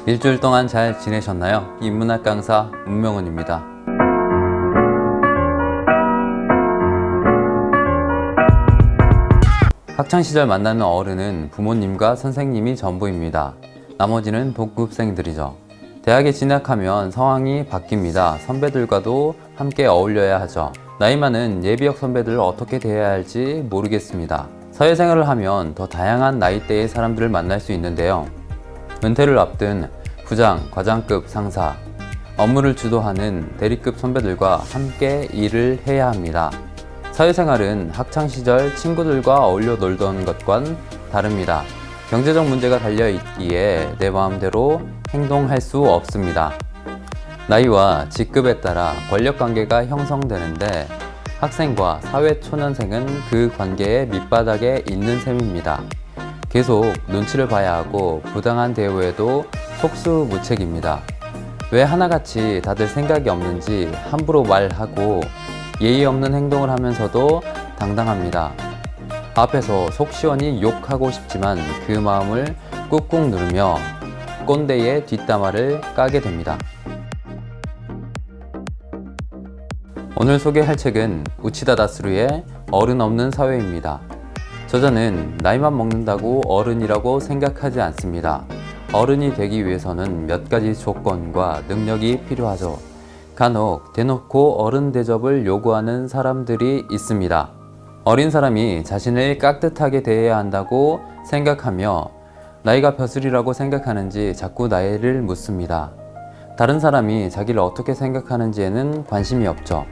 일주일 동안 잘 지내셨나요? 인문학 강사 문명훈입니다. 학창시절 만나는 어른은 부모님과 선생님이 전부입니다. 나머지는 동급생들이죠. 대학에 진학하면 상황이 바뀝니다. 선배들과도 함께 어울려야 하죠. 나이 많은 예비역 선배들을 어떻게 대해야 할지 모르겠습니다. 사회생활을 하면 더 다양한 나이대의 사람들을 만날 수 있는데요. 은퇴를 앞둔 부장, 과장급 상사, 업무를 주도하는 대리급 선배들과 함께 일을 해야 합니다. 사회생활은 학창시절 친구들과 어울려 놀던 것과는 다릅니다. 경제적 문제가 달려있기에 내 마음대로 행동할 수 없습니다. 나이와 직급에 따라 권력관계가 형성되는데 학생과 사회초년생은 그 관계의 밑바닥에 있는 셈입니다. 계속 눈치를 봐야 하고 부당한 대우에도 속수무책입니다. 왜 하나같이 다들 생각이 없는지 함부로 말하고 예의 없는 행동을 하면서도 당당합니다. 앞에서 속 시원히 욕하고 싶지만 그 마음을 꾹꾹 누르며 꼰대의 뒷담화를 까게 됩니다. 오늘 소개할 책은 우치다 다스루의 어른 없는 사회입니다. 저자는 나이만 먹는다고 어른이라고 생각하지 않습니다. 어른이 되기 위해서는 몇 가지 조건과 능력이 필요하죠. 간혹 대놓고 어른 대접을 요구하는 사람들이 있습니다. 어린 사람이 자신을 깍듯하게 대해야 한다고 생각하며 나이가 벼슬이라고 생각하는지 자꾸 나이를 묻습니다. 다른 사람이 자기를 어떻게 생각하는지에는 관심이 없죠.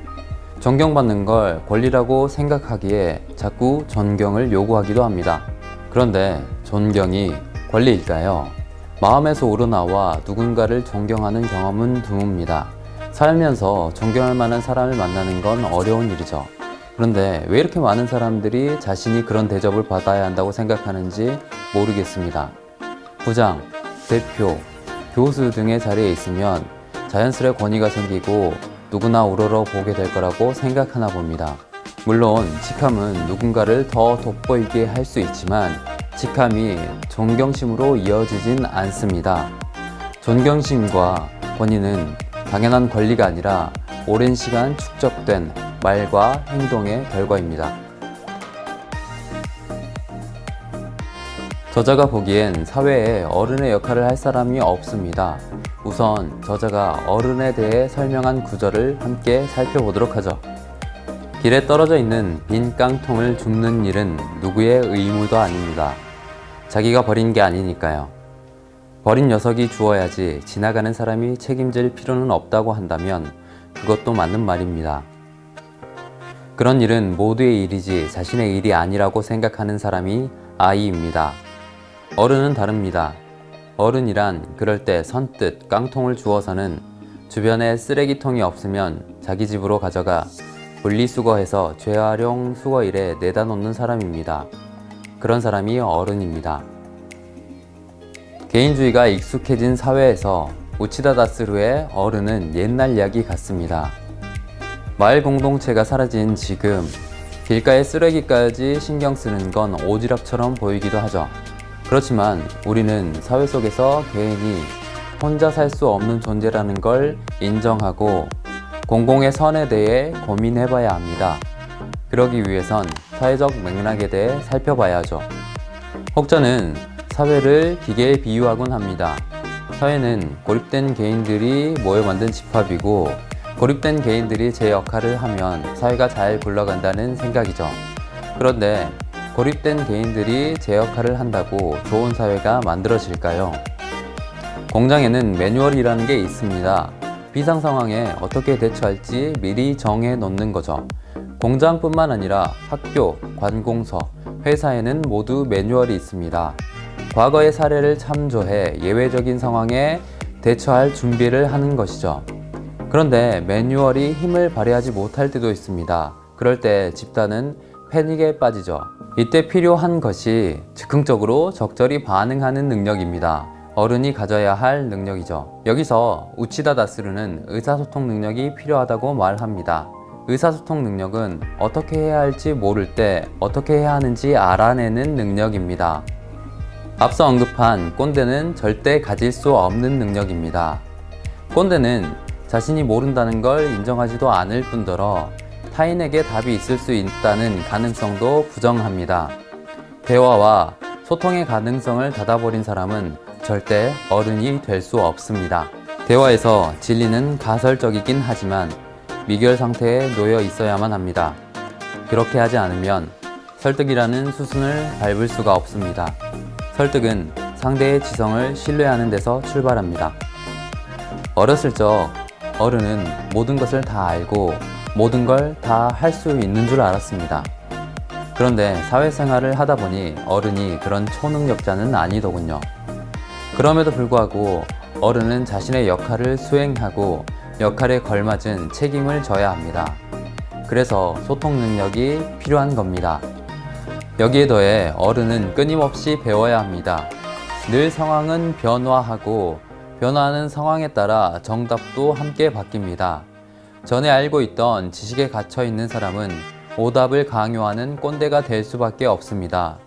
존경받는 걸 권리라고 생각하기에 자꾸 존경을 요구하기도 합니다. 그런데 존경이 권리일까요? 마음에서 우러나와 누군가를 존경하는 경험은 드뭅니다. 살면서 존경할 만한 사람을 만나는 건 어려운 일이죠. 그런데 왜 이렇게 많은 사람들이 자신이 그런 대접을 받아야 한다고 생각하는지 모르겠습니다. 부장, 대표, 교수 등의 자리에 있으면 자연스레 권위가 생기고 누구나 우러러 보게 될 거라고 생각하나 봅니다. 물론 직함은 누군가를 더 돋보이게 할 수 있지만 직함이 존경심으로 이어지진 않습니다. 존경심과 권위는 당연한 권리가 아니라 오랜 시간 축적된 말과 행동의 결과입니다. 저자가 보기엔 사회에 어른의 역할을 할 사람이 없습니다. 우선 저자가 어른에 대해 설명한 구절을 함께 살펴보도록 하죠. 길에 떨어져 있는 빈 깡통을 줍는 일은 누구의 의무도 아닙니다. 자기가 버린 게 아니니까요. 버린 녀석이 주워야지 지나가는 사람이 책임질 필요는 없다고 한다면 그것도 맞는 말입니다. 그런 일은 모두의 일이지 자신의 일이 아니라고 생각하는 사람이 아이입니다. 어른은 다릅니다. 어른이란 그럴 때 선뜻 깡통을 주워서는 주변에 쓰레기통이 없으면 자기 집으로 가져가 분리수거해서 재활용 수거일에 내다 놓는 사람입니다. 그런 사람이 어른입니다. 개인주의가 익숙해진 사회에서 우치다 다스루의 어른은 옛날 이야기 같습니다. 마을 공동체가 사라진 지금 길가의 쓰레기까지 신경 쓰는 건 오지랖처럼 보이기도 하죠. 그렇지만 우리는 사회 속에서 개인이 혼자 살 수 없는 존재라는 걸 인정하고 공공의 선에 대해 고민해봐야 합니다. 그러기 위해선 사회적 맥락에 대해 살펴봐야죠. 혹자는 사회를 기계에 비유하곤 합니다. 사회는 고립된 개인들이 모여 만든 집합이고 고립된 개인들이 제 역할을 하면 사회가 잘 굴러간다는 생각이죠. 그런데 고립된 개인들이 제 역할을 한다고 좋은 사회가 만들어질까요? 공장에는 매뉴얼이라는 게 있습니다. 비상 상황에 어떻게 대처할지 미리 정해 놓는 거죠. 공장뿐만 아니라 학교, 관공서, 회사에는 모두 매뉴얼이 있습니다. 과거의 사례를 참조해 예외적인 상황에 대처할 준비를 하는 것이죠. 그런데 매뉴얼이 힘을 발휘하지 못할 때도 있습니다. 그럴 때 집단은 패닉에 빠지죠. 이때 필요한 것이 즉흥적으로 적절히 반응하는 능력입니다. 어른이 가져야 할 능력이죠. 여기서 우치다 다스루는 의사소통 능력이 필요하다고 말합니다. 의사소통 능력은 어떻게 해야 할지 모를 때 어떻게 해야 하는지 알아내는 능력입니다. 앞서 언급한 꼰대는 절대 가질 수 없는 능력입니다. 꼰대는 자신이 모른다는 걸 인정하지도 않을 뿐더러 타인에게 답이 있을 수 있다는 가능성도 부정합니다. 대화와 소통의 가능성을 닫아버린 사람은 절대 어른이 될 수 없습니다. 대화에서 진리는 가설적이긴 하지만 미결 상태에 놓여 있어야만 합니다. 그렇게 하지 않으면 설득이라는 수순을 밟을 수가 없습니다. 설득은 상대의 지성을 신뢰하는 데서 출발합니다. 어렸을 적 어른은 모든 것을 다 알고 모든 걸 다 할 수 있는 줄 알았습니다. 그런데 사회생활을 하다 보니 어른이 그런 초능력자는 아니더군요. 그럼에도 불구하고 어른은 자신의 역할을 수행하고 역할에 걸맞은 책임을 져야 합니다. 그래서 소통 능력이 필요한 겁니다. 여기에 더해 어른은 끊임없이 배워야 합니다. 늘 상황은 변화하고 변화하는 상황에 따라 정답도 함께 바뀝니다. 전에 알고 있던 지식에 갇혀 있는 사람은 오답을 강요하는 꼰대가 될 수밖에 없습니다.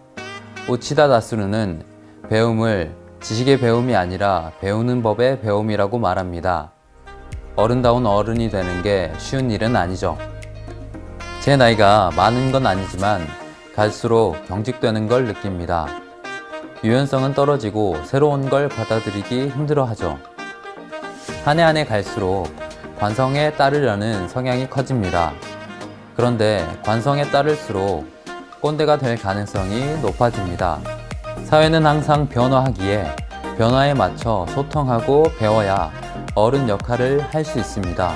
우치다 다스루는 배움을 지식의 배움이 아니라 배우는 법의 배움이라고 말합니다. 어른다운 어른이 되는 게 쉬운 일은 아니죠. 제 나이가 많은 건 아니지만 갈수록 경직되는 걸 느낍니다. 유연성은 떨어지고 새로운 걸 받아들이기 힘들어하죠. 한 해 한 해 갈수록 관성에 따르려는 성향이 커집니다. 그런데 관성에 따를수록 꼰대가 될 가능성이 높아집니다. 사회는 항상 변화하기에 변화에 맞춰 소통하고 배워야 어른 역할을 할 수 있습니다.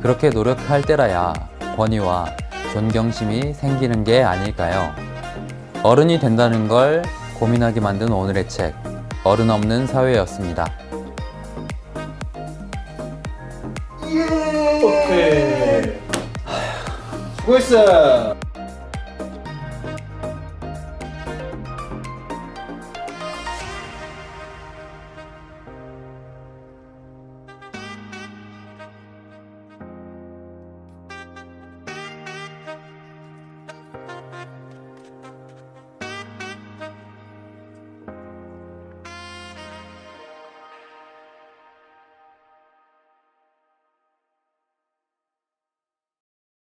그렇게 노력할 때라야 권위와 존경심이 생기는 게 아닐까요? 어른이 된다는 걸 고민하게 만든 오늘의 책, 어른 없는 사회였습니다. 오케이. 수고했어.